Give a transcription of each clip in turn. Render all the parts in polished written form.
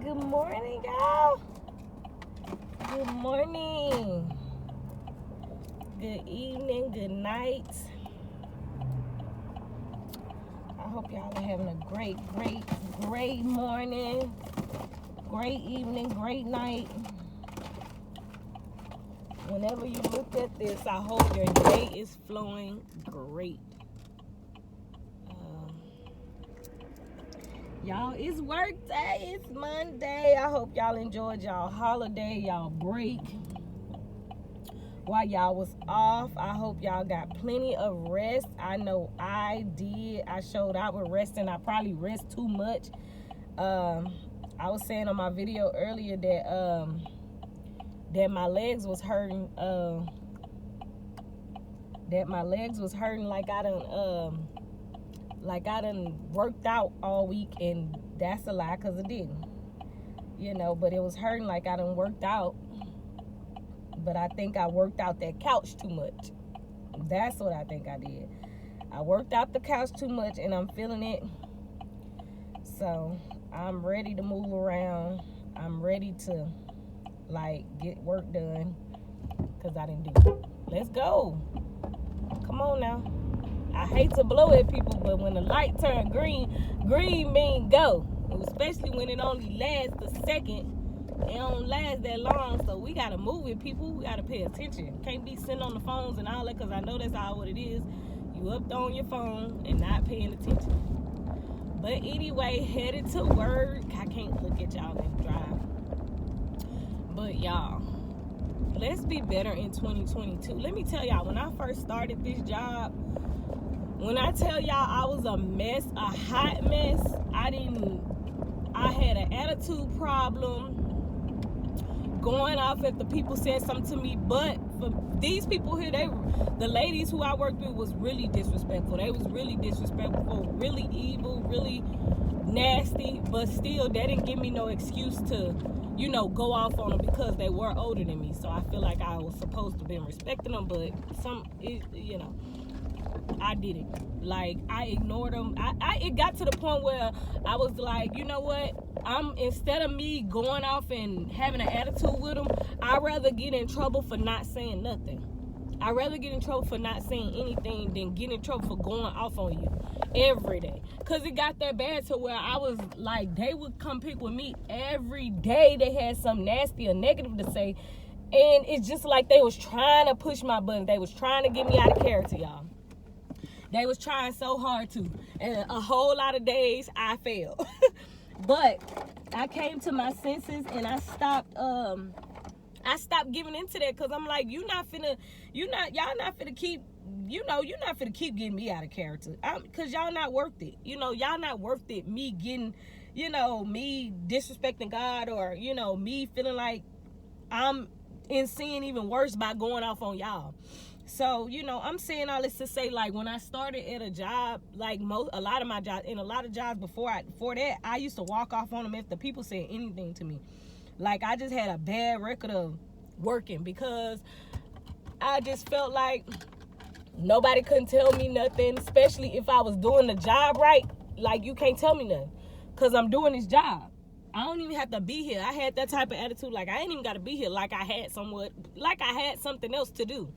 Good morning, y'all. Good morning. Good evening. Good night. I hope y'all are having a great morning, great evening, great night. Whenever you look at this, I hope your day is flowing great. Y'all, it's work day. It's Monday. I hope y'all enjoyed y'all holiday, y'all break. While y'all was off, I hope y'all got plenty of rest. I know I did. I showed out with resting. I probably rest too much. I was saying on my video earlier that that my legs was hurting. Like I done worked out all week, and that's a lie because I didn't. But it was hurting like I done worked out. But I think I worked out that couch too much. That's what I think I did. I worked out the couch too much, and I'm feeling it. So I'm ready to move around. I'm ready to get work done because I didn't do it. Let's go. Come on now. I hate to blow at people, but when the light turn green mean go. Especially when it only lasts a second. It don't last that long, so we gotta move it, people. We gotta pay attention. Can't be sitting on the phones and all that, because I know that's all what it is. You up on your phone and not paying attention. But anyway, headed to work. I can't look at y'all and drive. But y'all, let's be better in 2022. Let me tell y'all, when I first started this job, when I tell y'all I was a mess, a hot mess, I had an attitude problem, going off if the people said something to me. But for these people here, the ladies who I worked with was really disrespectful. They was really disrespectful, really evil, really nasty. But still, they didn't give me no excuse to, go off on them because they were older than me. So I feel like I was supposed to be respecting them, but I didn't. I ignored them. It got to the point where I was like, you know what? Instead of me going off and having an attitude with them, I'd rather get in trouble for not saying nothing. I'd rather get in trouble for not saying anything than get in trouble for going off on you every day. Because it got that bad to where I was like, they would come pick with me every day. They had some nasty or negative to say. And it's just like they was trying to push my buttons. They was trying to get me out of character, y'all. They was trying so hard to. And a whole lot of days I failed. But I came to my senses and I stopped giving into that, because I'm like, y'all not finna keep getting me out of character. Because y'all not worth it. Y'all not worth it. Me getting, me disrespecting God, or, me feeling like I'm in sin even worse by going off on y'all. So, I'm saying all this to say, when I started at a job, a lot of my jobs, and a lot of jobs before that, I used to walk off on them if the people said anything to me. I just had a bad record of working, because I just felt like nobody couldn't tell me nothing, especially if I was doing the job right. You can't tell me nothing, because I'm doing this job. I don't even have to be here. I had that type of attitude, I ain't even got to be here, I had something else to do.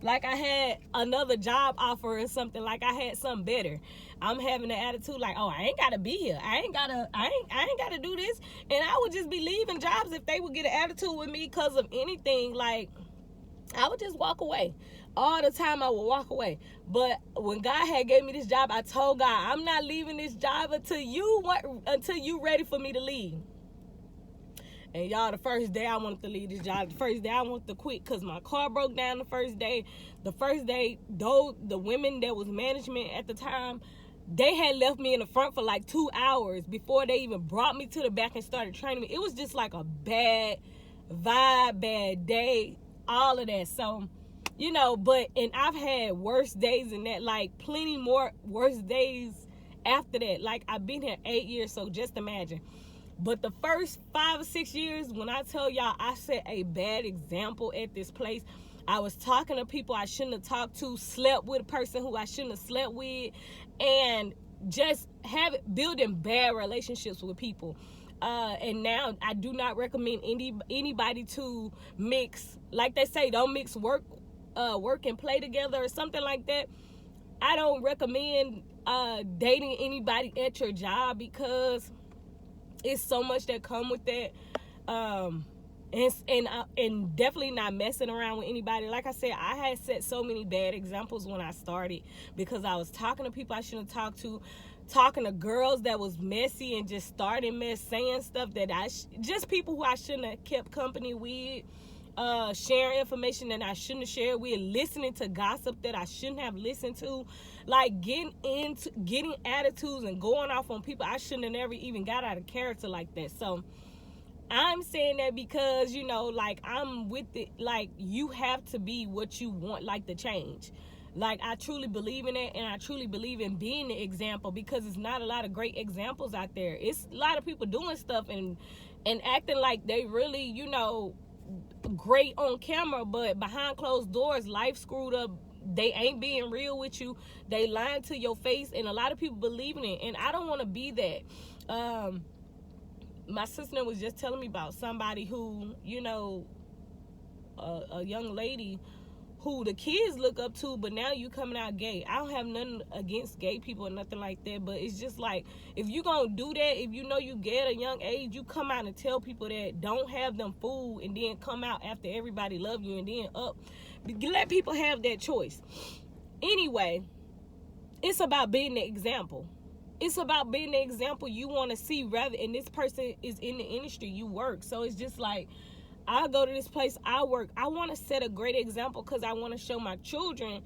I had another job offer or something, I had something better. I'm having the attitude I ain't gotta be here. I ain't gotta do this. And I would just be leaving jobs if they would get an attitude with me because of anything. I would just walk away. All the time I would walk away. But when God had gave me this job, I told God, I'm not leaving this job until you ready for me to leave. And y'all, the first day I wanted to leave this job, the first day I wanted to quit because my car broke down the first day. The first day, though, the women that was management at the time, they had left me in the front for 2 hours before they even brought me to the back and started training me. It was just a bad vibe, bad day, all of that. So, and I've had worse days than that, plenty more worse days after that. I've been here 8 years, so just imagine. But the first 5 or 6 years, when I tell y'all I set a bad example at this place, I was talking to people I shouldn't have talked to, slept with a person who I shouldn't have slept with, and just building bad relationships with people. And now I do not recommend anybody to mix, like they say, don't mix work and play together or something like that. I don't recommend dating anybody at your job because it's so much that come with that. And definitely not messing around with anybody. Like I said, I had set so many bad examples when I started because I was talking to people I shouldn't talk to, talking to girls that was messy and just starting mess, saying stuff that just people who I shouldn't have kept company with, sharing information that I shouldn't have shared with, listening to gossip that I shouldn't have listened to, like getting attitudes and going off on people I shouldn't have never even got out of character like that. So I'm saying that because, you know, like, I'm with it. Like, you have to be what you want, like, the change. Like, I truly believe in it, and I truly believe in being the example because it's not a lot of great examples out there. It's a lot of people doing stuff and acting like they really, you know, great on camera, but behind closed doors, life screwed up. They ain't being real with you. They lying to your face, and a lot of people believe in it, and I don't want to be that. My sister was just telling me about somebody who, you know, a young lady who the kids look up to, but now you coming out gay. I don't have nothing against gay people or nothing like that, but it's just like, if you gonna do that, if you know you gay at a young age, you come out and tell people that. Don't have them fooled and then come out after everybody love you and then let people have that choice. Anyway, it's about being the example. It's about being the example you want to see, rather, and this person is in the industry you work. So it's just like, I go to this place I work. I want to set a great example because I want to show my children,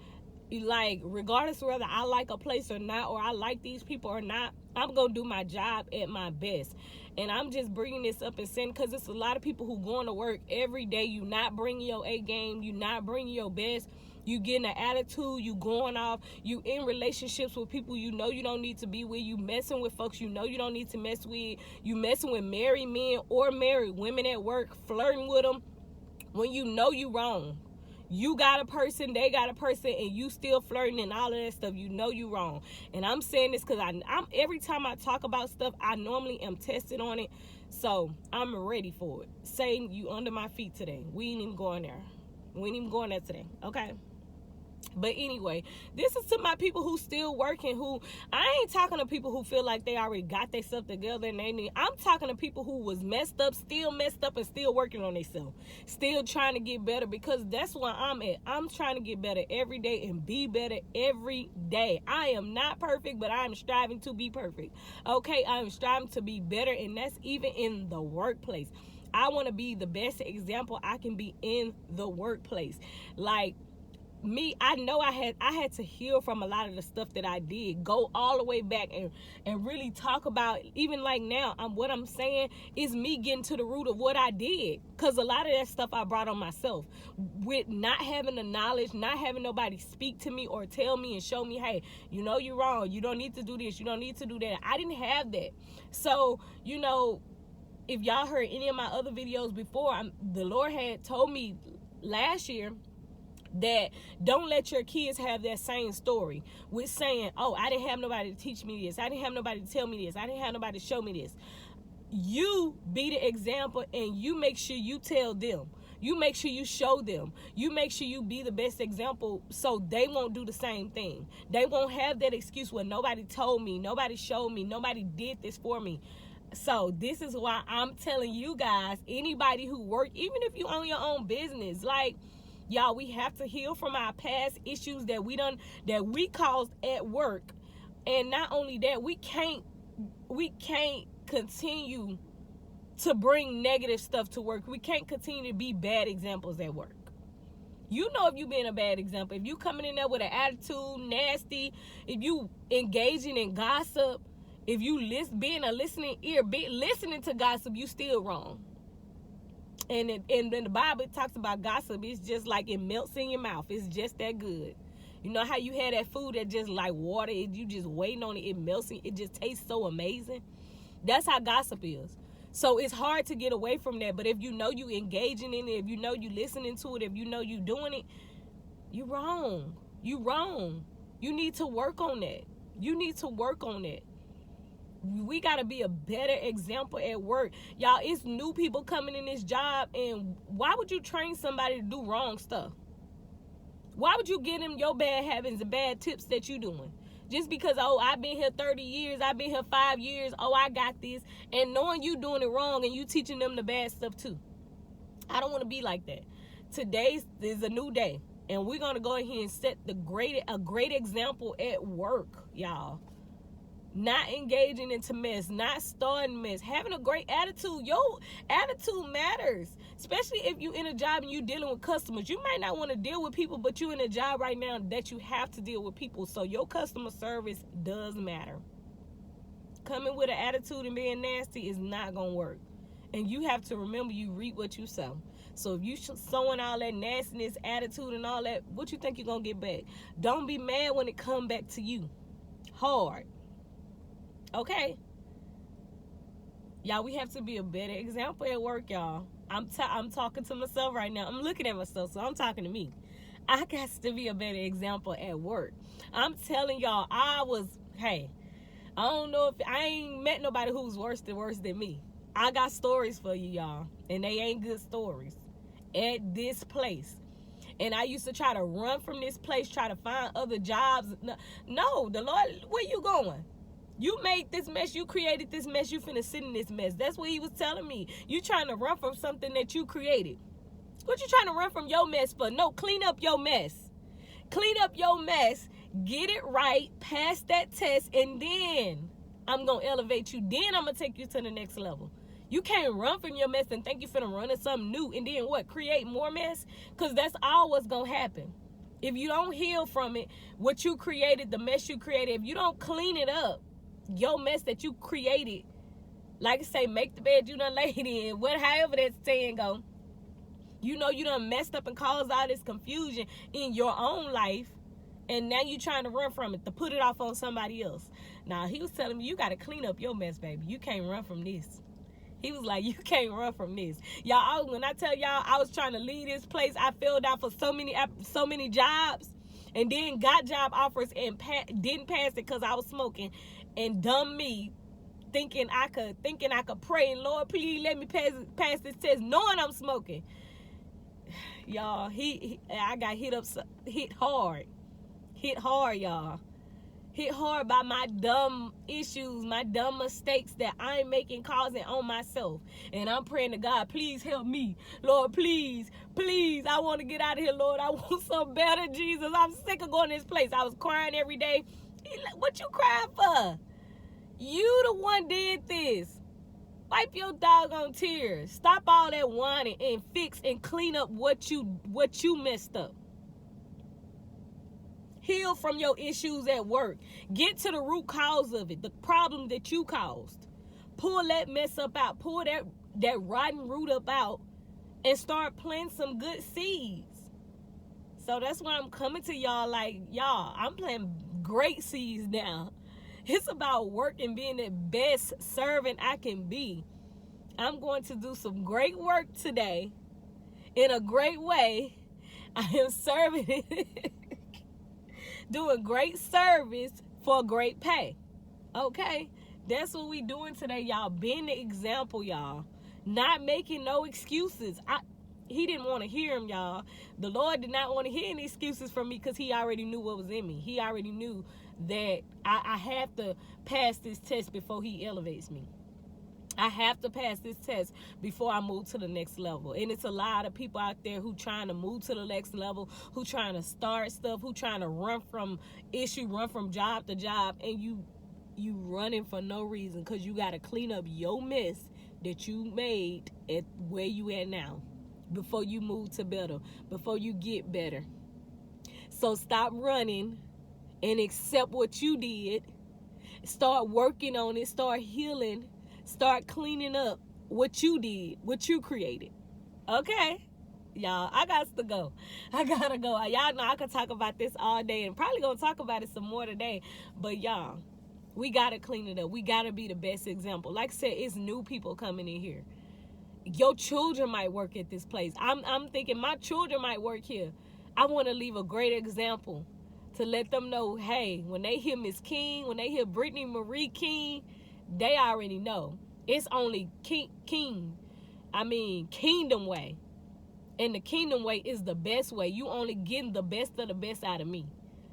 like, regardless of whether I like a place or not, or I like these people or not, I'm going to do my job at my best. And I'm just bringing this up and saying, because it's a lot of people who going to work every day. You not bringing your A game. You not bringing your best. You getting an attitude, you going off, you in relationships with people you know you don't need to be with, you messing with folks you know you don't need to mess with, you messing with married men or married women at work, flirting with them when you know you wrong. You got a person, they got a person, and you still flirting and all of that stuff. You know you wrong. And I'm saying this because I'm every time I talk about stuff, I normally am tested on it. So I'm ready for it. Satan, you under my feet today. We ain't even going there. We ain't even going there today. Okay? But anyway, this is to my people who still working, who, I ain't talking to people who feel like they already got their stuff together and I'm talking to people who was messed up and still working on themselves, still trying to get better, because that's where I'm at. I'm trying to get better every day and be better every day. I am not perfect, but I am striving to be perfect. Okay, I am striving to be better, and that's even in the workplace. I want to be the best example I can be in the workplace. Like, me, I know I had to heal from a lot of the stuff that I did, go all the way back and really talk about, even like now, what I'm saying is me getting to the root of what I did, because a lot of that stuff I brought on myself with not having the knowledge, not having nobody speak to me or tell me and show me, hey, you know you're wrong, you don't need to do this, you don't need to do that. I didn't have that. So, you know, if y'all heard any of my other videos before, the Lord had told me last year that don't let your kids have that same story with saying, oh, I didn't have nobody to teach me this, I didn't have nobody to tell me this, I didn't have nobody to show me this. You be the example, and you make sure you tell them, you make sure you show them, you make sure you be the best example, so they won't do the same thing. They won't have that excuse where nobody told me, nobody showed me, nobody did this for me. So this is why I'm telling you guys, anybody who work, even if you own your own business, like, y'all, we have to heal from our past issues that we caused at work. And not only that, we can't continue to bring negative stuff to work. We can't continue to be bad examples at work. You know, if you being a bad example, if you coming in there with an attitude, nasty, if you engaging in gossip, if you being a listening ear, listening to gossip, you still wrong. And then the Bible talks about gossip. It's just like it melts in your mouth. It's just that good. You know how you had that food that just like water, you just waiting on it, it melts, it just tastes so amazing? That's how gossip is. So it's hard to get away from that. But if you know you engaging in it, if you know you listening to it, if you know you doing it, you wrong. You wrong. You need to work on that. You need to work on that. We got to be a better example at work. Y'all, it's new people coming in this job, and why would you train somebody to do wrong stuff? Why would you give them your bad habits and bad tips that you doing? Just because, oh, I've been here 30 years, I've been here 5 years, oh, I got this, and knowing you doing it wrong and you teaching them the bad stuff too. I don't want to be like that. Today is a new day, and we're going to go ahead and set a great example at work, y'all. Not engaging into mess, not starting mess, having a great attitude. Your attitude matters, especially if you're in a job and you're dealing with customers. You might not want to deal with people, but you're in a job right now that you have to deal with people. So your customer service does matter. Coming with an attitude and being nasty is not going to work. And you have to remember, you reap what you sow. So if you sowing all that nastiness, attitude, and all that, what you think you're going to get back? Don't be mad when it come back to you hard. Okay, y'all, we have to be a better example at work, y'all. I'm talking to myself right now. I'm looking at myself, so I'm talking to me. I got to be a better example at work. I'm telling y'all, I don't know if I ain't met nobody who's worse than me. I got stories for you, y'all, and they ain't good stories at this place. And I used to try to run from this place, try to find other jobs. No, the Lord, where you going? You made this mess. You created this mess. You finna sit in this mess. That's what he was telling me. You trying to run from something that you created. What you trying to run from your mess for? No, clean up your mess. Clean up your mess. Get it right. Pass that test. And then I'm going to elevate you. Then I'm going to take you to the next level. You can't run from your mess and think you finna run into something new. And then what? Create more mess? Because that's all what's going to happen. If you don't heal from it, what you created, the mess you created, if you don't clean it up, your mess that you created, like I say, make the bed you done laid in, however that saying go, you know you done messed up and caused all this confusion in your own life, and now you trying to run from it to put it off on somebody else. Now, he was telling me, you got to clean up your mess, baby. You can't run from this. He was like, you can't run from this. Y'all, when I tell y'all I was trying to leave this place, I filled out for so many jobs, and then got job offers and didn't pass it because I was smoking. And dumb me, thinking I could pray, and Lord, please let me pass this test, knowing I'm smoking. Y'all, I got hit hard, y'all. Hit hard by my dumb issues, my dumb mistakes that I'm causing on myself. And I'm praying to God, please help me. Lord, please, I want to get out of here, Lord. I want some better, Jesus. I'm sick of going to this place. I was crying every day. What you crying for? You the one did this. Wipe your doggone tears. Stop all that whining and fix and clean up what you messed up. Heal from your issues at work. Get to the root cause of it, the problem that you caused. Pull that mess up out. Pull that rotten root up out and start planting some good seeds. So that's why I'm coming to y'all like, y'all, I'm planting great seeds now. It's about work and being the best servant I can be. I'm going to do some great work today in a great way. I am serving doing great service for great pay. Okay? That's what we doing today, y'all. Being the example, y'all. Not making no excuses. He didn't want to hear him, y'all. The Lord did not want to hear any excuses from me because he already knew what was in me. He already knew that I have to pass this test before he elevates me. I have to pass this test before I move to the next level. And it's a lot of people out there who trying to move to the next level, who trying to start stuff, who trying to run from job to job, and you running for no reason because you got to clean up your mess that you made at where you at now before you move to better, before you get better. So stop running and accept what you did. Start working on it. Start healing. Start cleaning up what you did, what you created. Okay? Y'all, I got to go. I gotta go. Y'all know I could talk about this all day and probably gonna talk about it some more today. But y'all, we gotta clean it up. We gotta be the best example. Like I said, it's new people coming in here. Your children might work at this place. I'm thinking my children might work here. I want to leave a great example to let them know, hey, when they hear Miss King, when they hear Brittany Marie King, they already know. It's only kingdom way. And the kingdom way is the best way. You only getting the best of the best out of me.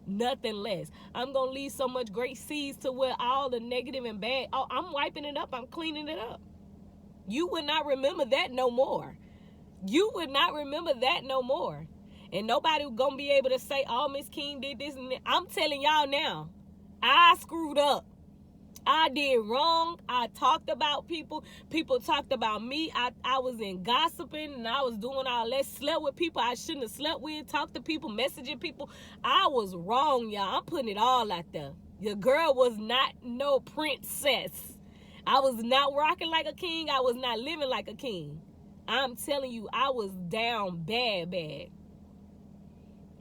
Nothing less. I'm going to leave so much great seeds to where all the negative and bad, I'm wiping it up. I'm cleaning it up. You would not remember that no more. You would not remember that no more. And nobody going to be able to say, oh, Miss King did this and that. I'm telling y'all now, I screwed up. I did wrong. I talked about people. People talked about me. I was in gossiping and I was doing all that. Slept with people I shouldn't have slept with. Talked to people, messaging people. I was wrong, y'all. I'm putting it all out there. Your girl was not no princess. I was not rocking like a king. I was not living like a king. I'm telling you, I was down bad.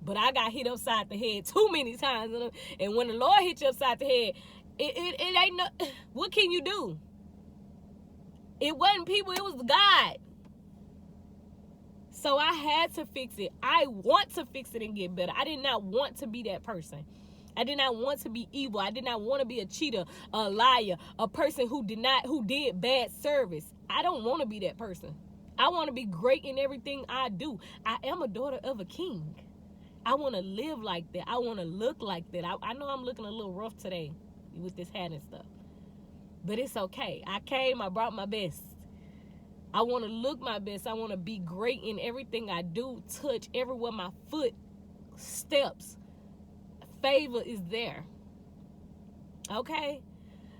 But I got hit upside the head too many times. And when the Lord hit you upside the head, it ain't no, what can you do? It wasn't people, it was God. So I had to fix it. I want to fix it and get better. I did not want to be that person. I did not want to be evil. I did not want to be a cheater, a liar, a person who did bad service. I don't want to be that person. I want to be great in everything I do. I am a daughter of a king. I want to live like that. I want to look like that. I know I'm looking a little rough today with this hat and stuff, but it's okay. I brought my best. I want to look my best. I want to be great in everything I do, touch everywhere my foot steps. Favor is there. Okay?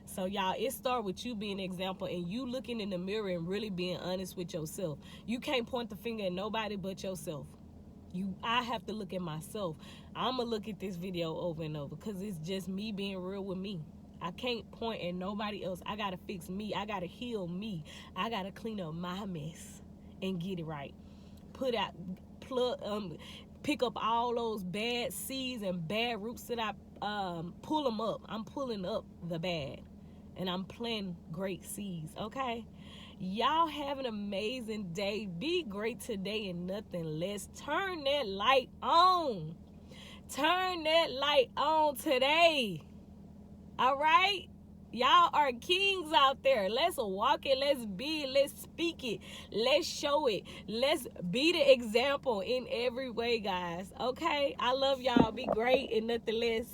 So y'all, it starts with you being an example and you looking in the mirror and really being honest with yourself. You can't point the finger at nobody but yourself. I have to look at myself. I'm going to look at this video over and over because it's just me being real with me. I can't point at nobody else. I got to fix me. I got to heal me. I got to clean up my mess and get it right. Pick up all those bad seeds and bad roots that I pull them up. I'm pulling up the bad and I'm planting great seeds, okay? Y'all have an amazing day. Be great today and nothing less. Turn that light on. Turn that light on today. All right? Y'all are kings out there. Let's walk it. Let's be it. Let's speak it. Let's show it. Let's be the example in every way, guys. Okay? I love y'all. Be great and nothing less.